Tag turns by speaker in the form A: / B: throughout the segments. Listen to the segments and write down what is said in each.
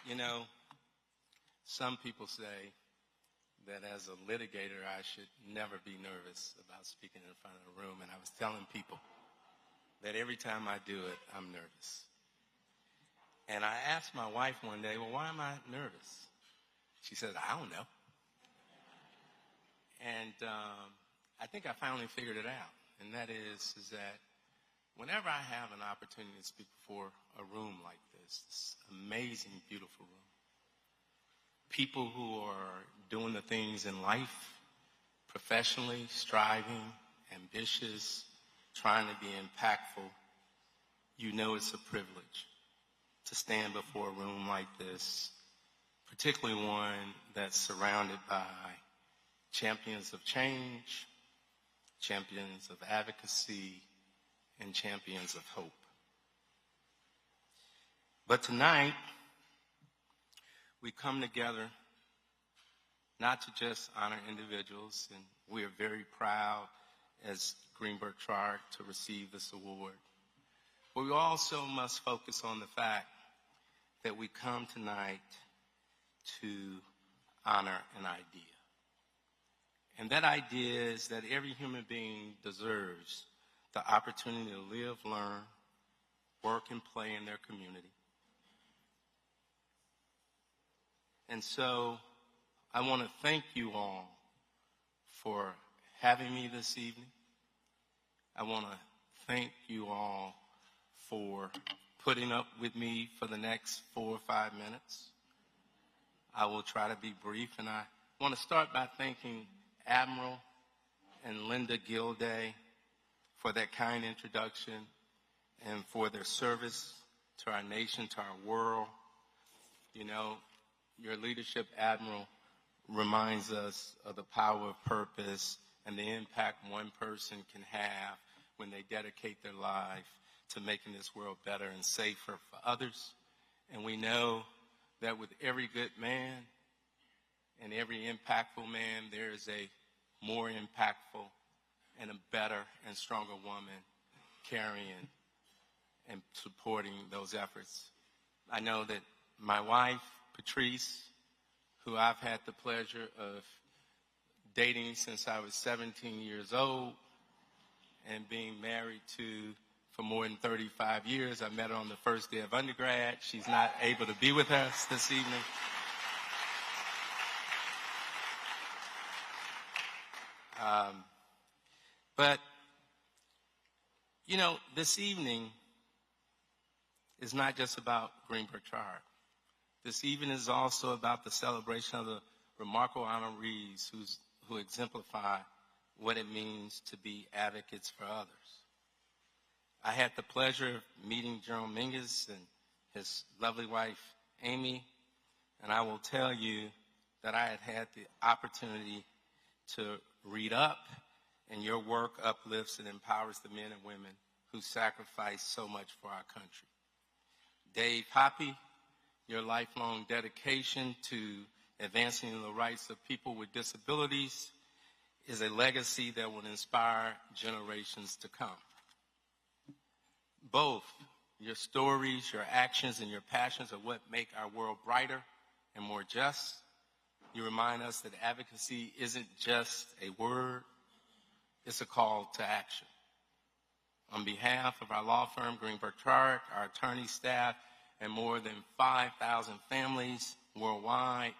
A: You know, some people say that as a litigator, I should never be nervous about speaking in front of a room. And I was telling people that every time I do it, I'm nervous. And I asked my wife one day, well, why am I nervous? She said, I don't know. And I think I finally figured it out. And that is that whenever I have an opportunity to speak before a room like this amazing, beautiful room, people who are doing the things in life, professionally, striving, ambitious, trying to be impactful, you know it's a privilege to stand before a room like this, particularly one that's surrounded by champions of change, champions of advocacy, and champions of hope. But tonight, we come together not to just honor individuals, and we are very proud as Greenberg Traurig to receive this award. But we also must focus on the fact that we come tonight to honor an idea. And that idea is that every human being deserves the opportunity to live, learn, work, and play in their community. And so I want to thank you all for having me this evening. I want to thank you all for putting up with me for the next 4 or 5 minutes. I will try to be brief, and I want to start by thanking Admiral and Linda Gilday for that kind introduction and for their service to our nation, to our world. You know, your leadership, Admiral, reminds us of the power of purpose and the impact one person can have when they dedicate their life to making this world better and safer for others. And we know that with every good man and every impactful man, there is a more impactful and a better and stronger woman carrying and supporting those efforts. I know that my wife, Patrice, who I've had the pleasure of dating since I was 17 years old and being married to for more than 35 years. I met her on the first day of undergrad. She's not able to be with us this evening. But, you know, this evening is not just about Greenberg Traurig. This evening is also about the celebration of the remarkable honorees who exemplify what it means to be advocates for others. I had the pleasure of meeting Jerome Mingus and his lovely wife, Amy, and I will tell you that I had the opportunity to read up, and your work uplifts and empowers the men and women who sacrifice so much for our country. Dave Hoppy, your lifelong dedication to advancing the rights of people with disabilities is a legacy that will inspire generations to come. Both your stories, your actions, and your passions are what make our world brighter and more just. You remind us that advocacy isn't just a word, it's a call to action. On behalf of our law firm, Greenberg Traurig, our attorney staff, and more than 5,000 families worldwide,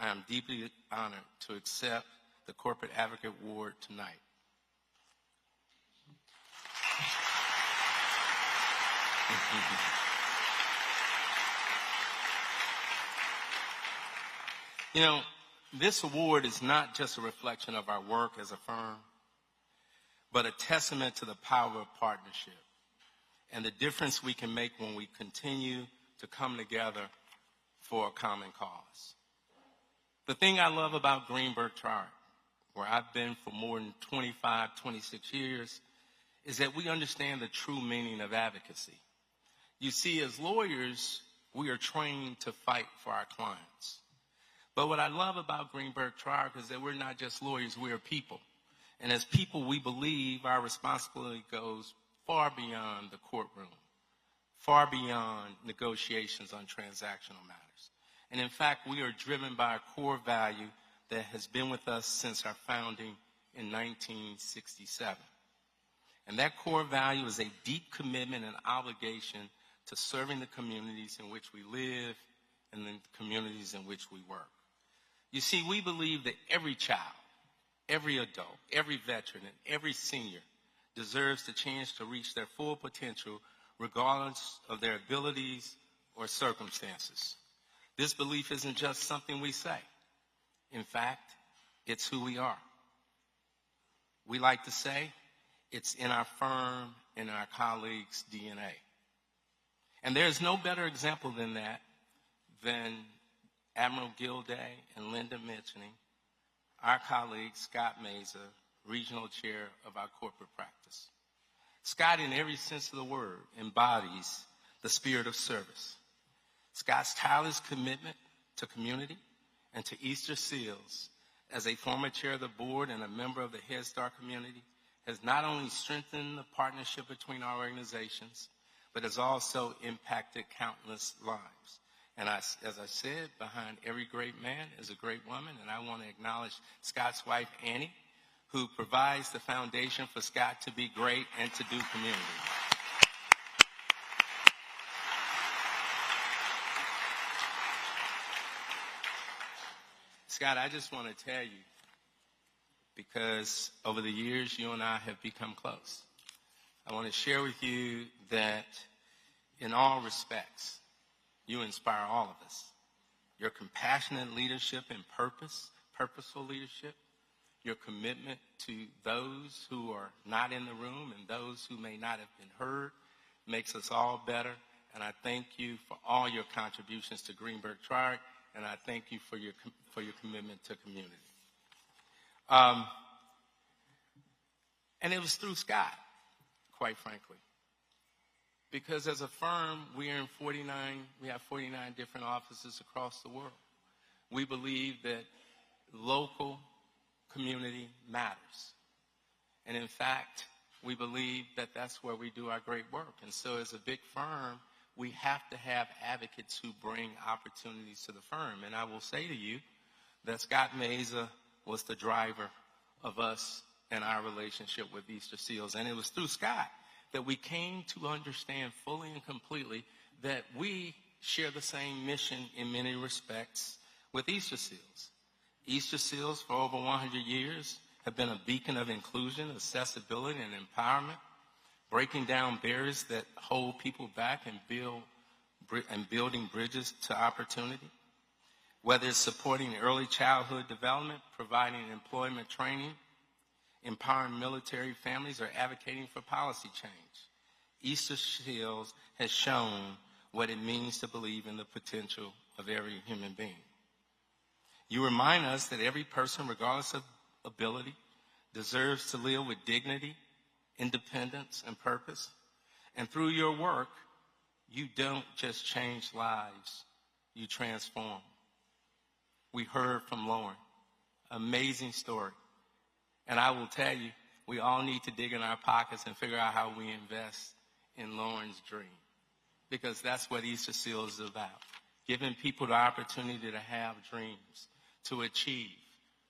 A: I am deeply honored to accept the Corporate Advocate Award tonight. You know, this award is not just a reflection of our work as a firm, but a testament to the power of partnership and the difference we can make when we continue to come together for a common cause. The thing I love about Greenberg Traurig, where I've been for more than 25, 26 years, is that we understand the true meaning of advocacy. You see, as lawyers, we are trained to fight for our clients. But what I love about Greenberg Traurig is that we're not just lawyers, we are people. And as people, we believe our responsibility goes far beyond the courtroom, far beyond negotiations on transactional matters. And in fact, we are driven by a core value that has been with us since our founding in 1967. And that core value is a deep commitment and obligation to serving the communities in which we live and the communities in which we work. You see, we believe that every child, every adult, every veteran, and every senior deserves the chance to reach their full potential regardless of their abilities or circumstances. This belief isn't just something we say. In fact, it's who we are. We like to say it's in our firm and our colleagues' DNA. And there's no better example than that than Admiral Gilday and Linda mentioning our colleague, Scott Mesa, Regional Chair of our corporate practice. Scott, in every sense of the word, embodies the spirit of service. Scott's tireless commitment to community and to Easter Seals as a former chair of the board and a member of the Head Start community has not only strengthened the partnership between our organizations, but has also impacted countless lives. And as I said, behind every great man is a great woman, and I want to acknowledge Scott's wife, Annie, who provides the foundation for Scott to be great and to do community. Scott, I just want to tell you, because over the years you and I have become close, I want to share with you that in all respects, you inspire all of us. Your compassionate leadership and purposeful leadership, your commitment to those who are not in the room and those who may not have been heard makes us all better. And I thank you for all your contributions to Greenberg Traurig, and I thank you for your commitment to community. And it was through Scott, quite frankly. Because as a firm, we have 49 different offices across the world. We believe that local community matters. And in fact, we believe that that's where we do our great work. And so as a big firm, we have to have advocates who bring opportunities to the firm. And I will say to you that Scott Mesa was the driver of us and our relationship with Easter Seals. And it was through Scott that we came to understand fully and completely that we share the same mission in many respects with Easter Seals. Easter Seals, for over 100 years, have been a beacon of inclusion, accessibility, and empowerment, breaking down barriers that hold people back and building bridges to opportunity. Whether it's supporting early childhood development, providing employment training, empowering military families, or advocating for policy change, Easter Seals has shown what it means to believe in the potential of every human being. You remind us that every person, regardless of ability, deserves to live with dignity, independence, and purpose. And through your work, you don't just change lives, you transform. We heard from Lauren. Amazing story. And I will tell you, we all need to dig in our pockets and figure out how we invest in Lauren's dream. Because that's what Easter Seals is about. Giving people the opportunity to have dreams, to achieve,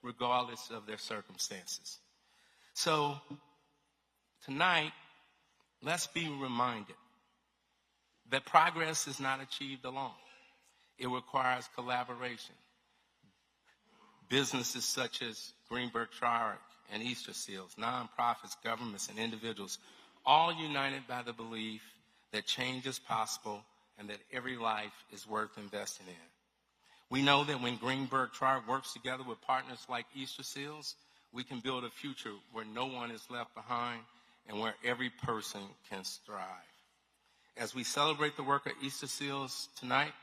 A: regardless of their circumstances. So, tonight, let's be reminded that progress is not achieved alone. It requires collaboration. Businesses such as Greenberg Traurig and Easter Seals, nonprofits, governments, and individuals, all united by the belief that change is possible and that every life is worth investing in. We know that when Greenberg Traurig works together with partners like Easter Seals, we can build a future where no one is left behind and where every person can strive. As we celebrate the work of Easter Seals tonight,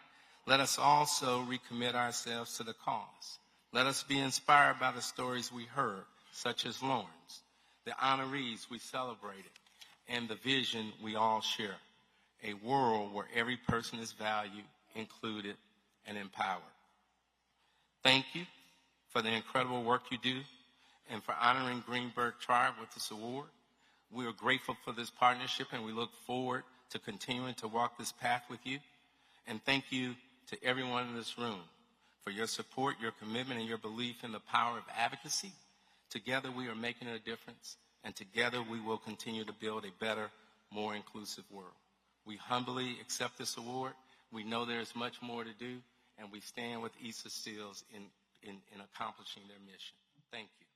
A: let us also recommit ourselves to the cause. Let us be inspired by the stories we heard, such as Lauren's, the honorees we celebrated, and the vision we all share, a world where every person is valued, included, and empowered. Thank you for the incredible work you do and for honoring Greenberg Traurig with this award. We are grateful for this partnership, and we look forward to continuing to walk this path with you. And thank you to everyone in this room for your support, your commitment, and your belief in the power of advocacy. Together we are making a difference, and together we will continue to build a better, more inclusive world. We humbly accept this award. We know there is much more to do, and we stand with Issa Seals in accomplishing their mission. Thank you.